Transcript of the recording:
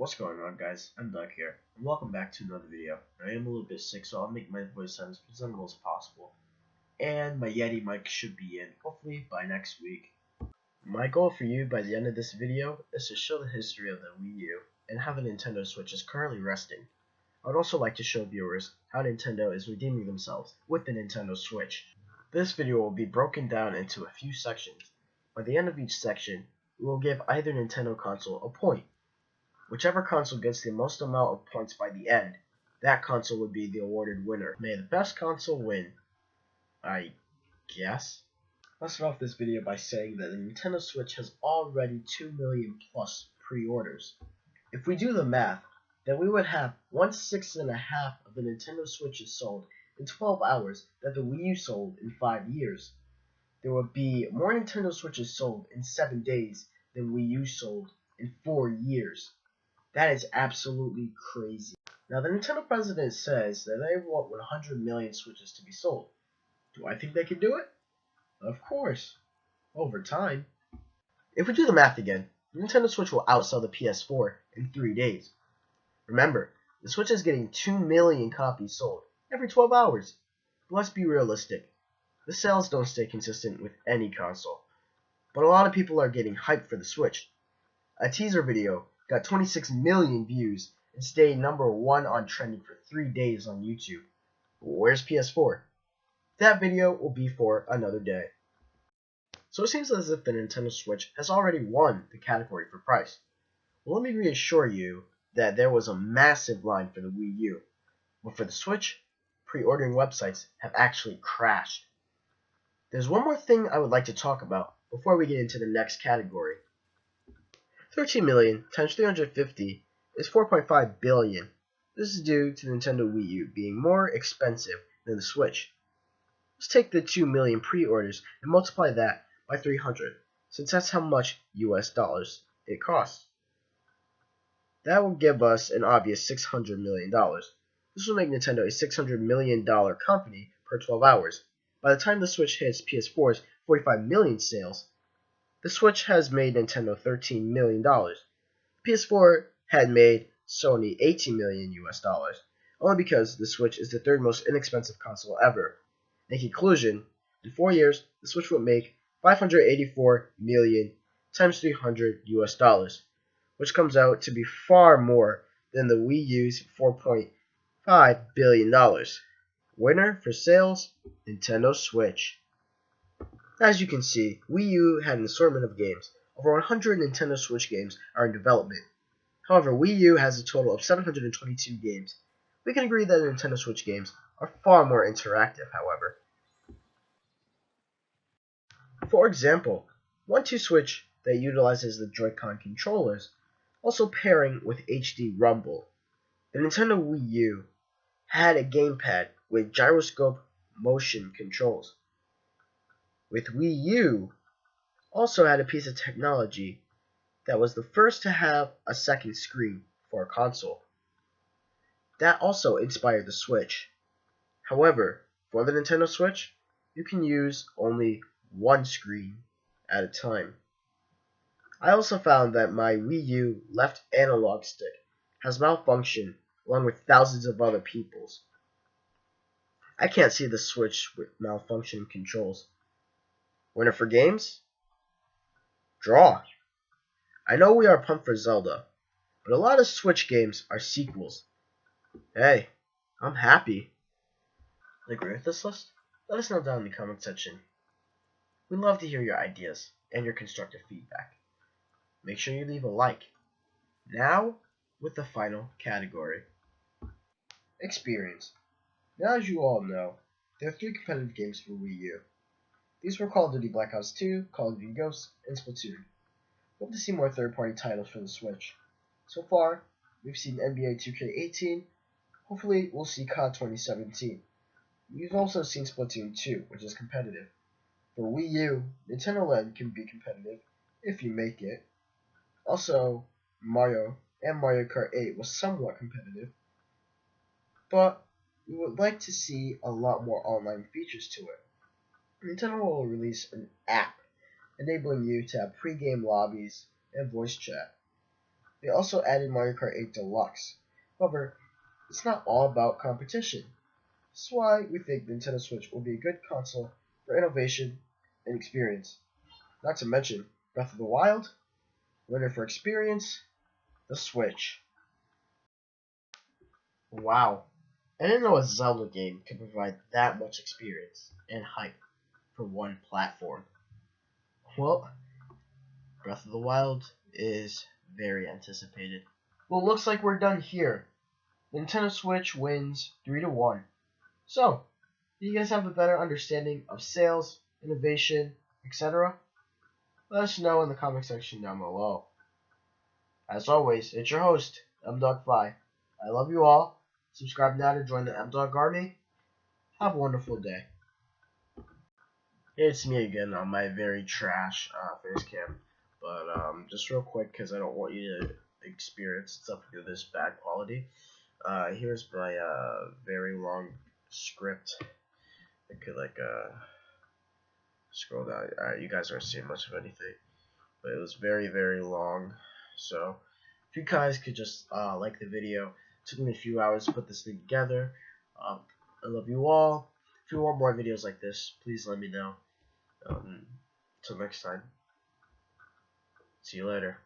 What's going on, guys? I'm Doug here, and welcome back to another video. I am a little bit sick, so I'll make my voice sound as presentable as possible. And my Yeti mic should be in, hopefully, by next week. My goal for you by the end of this video is to show the history of the Wii U and how the Nintendo Switch is currently resting. I would also like to show viewers how Nintendo is redeeming themselves with the Nintendo Switch. This video will be broken down into a few sections. By the end of each section, we will give either Nintendo console a point. Whichever console gets the most amount of points by the end, that console would be the awarded winner. May the best console win, I guess. Let's start off this video by saying that the Nintendo Switch has already 2 million plus pre-orders. If we do the math, then we would have 1/6.5 of the Nintendo Switches sold in 12 hours that the Wii U sold in 5 years. There would be more Nintendo Switches sold in 7 days than Wii U sold in 4 years. That is absolutely crazy. Now, the Nintendo president says that they want 100 million Switches to be sold. Do I think they can do it? Of course. Over time. If we do the math again, the Nintendo Switch will outsell the PS4 in 3 days. Remember, the Switch is getting 2 million copies sold every 12 hours. But let's be realistic. The sales don't stay consistent with any console. But a lot of people are getting hyped for the Switch. A teaser video got 26 million views and stayed #1 on trending for 3 days on YouTube. Where's PS4? That video will be for another day. So it seems as if the Nintendo Switch has already won the category for price. Well, let me reassure you that there was a massive line for the Wii U, but for the Switch, pre-ordering websites have actually crashed. There's one more thing I would like to talk about before we get into the next category. 13 million times 350 is 4.5 billion. This is due to the Nintendo Wii U being more expensive than the Switch. Let's take the 2 million pre-orders and multiply that by 300, since that's how much US dollars it costs. That will give us an obvious $600 million. This will make Nintendo a $600 million company per 12 hours. By the time the Switch hits PS4's 45 million sales, the Switch has made Nintendo $13 million. PS4 had made Sony $18 million US dollars, only because the Switch is the third most inexpensive console ever. In conclusion, in 4 years, the Switch would make 584 million times 300 US dollars, which comes out to be far more than the Wii U's $4.5 billion. Winner for sales, Nintendo Switch. As you can see, Wii U had an assortment of games. Over 100 Nintendo Switch games are in development. However, Wii U has a total of 722 games. We can agree that the Nintendo Switch games are far more interactive, however. For example, 1-2 Switch that utilizes the Joy-Con controllers, also pairing with HD Rumble. The Nintendo Wii U had a gamepad with gyroscope motion controls. With Wii U, also had a piece of technology that was the first to have a second screen for a console. That also inspired the Switch. However, for the Nintendo Switch, you can use only one screen at a time. I also found that my Wii U left analog stick has malfunctioned along with thousands of other people's. I can't see the Switch with malfunctioning controls. Winner for games? Draw. I know we are pumped for Zelda, but a lot of Switch games are sequels. Hey, I'm happy. Agree with this list? Let us know down in the comment section. We'd love to hear your ideas and your constructive feedback. Make sure you leave a like. Now, with the final category. Experience. Now, as you all know, there are 3 competitive games for Wii U. These were Call of Duty Black Ops 2, Call of Duty Ghosts, and Splatoon. Hope to see more third-party titles for the Switch. So far, we've seen NBA 2K18. Hopefully, we'll see COD 2017. We've also seen Splatoon 2, which is competitive. For Wii U, Nintendo Land can be competitive if you make it. Also, Mario and Mario Kart 8 was somewhat competitive. But we would like to see a lot more online features to it. Nintendo will release an app enabling you to have pre-game lobbies and voice chat. They also added Mario Kart 8 Deluxe. However, it's not all about competition. That's why we think Nintendo Switch will be a good console for innovation and experience. Not to mention Breath of the Wild, winner for experience, the Switch. Wow, I didn't know a Zelda game could provide that much experience and hype for one platform. Well, Breath of the Wild is very anticipated. Well, looks like we're done here. Nintendo Switch wins 3-1. So, do you guys have a better understanding of sales, innovation, etc.? Let us know in the comment section down below. As always, it's your host, mdog5. I love you all. Subscribe now to join the mdogarmy. Have a wonderful day. It's me again on my very trash face cam. But just real quick, because I don't want you to experience something of this bad quality. Here's my very long script. I could scroll down. You guys aren't seeing much of anything, but it was very long. So if you guys could just like the video, it took me a few hours to put this thing together. I love you all. If you want more videos like this, please let me know. Until next time, see you later.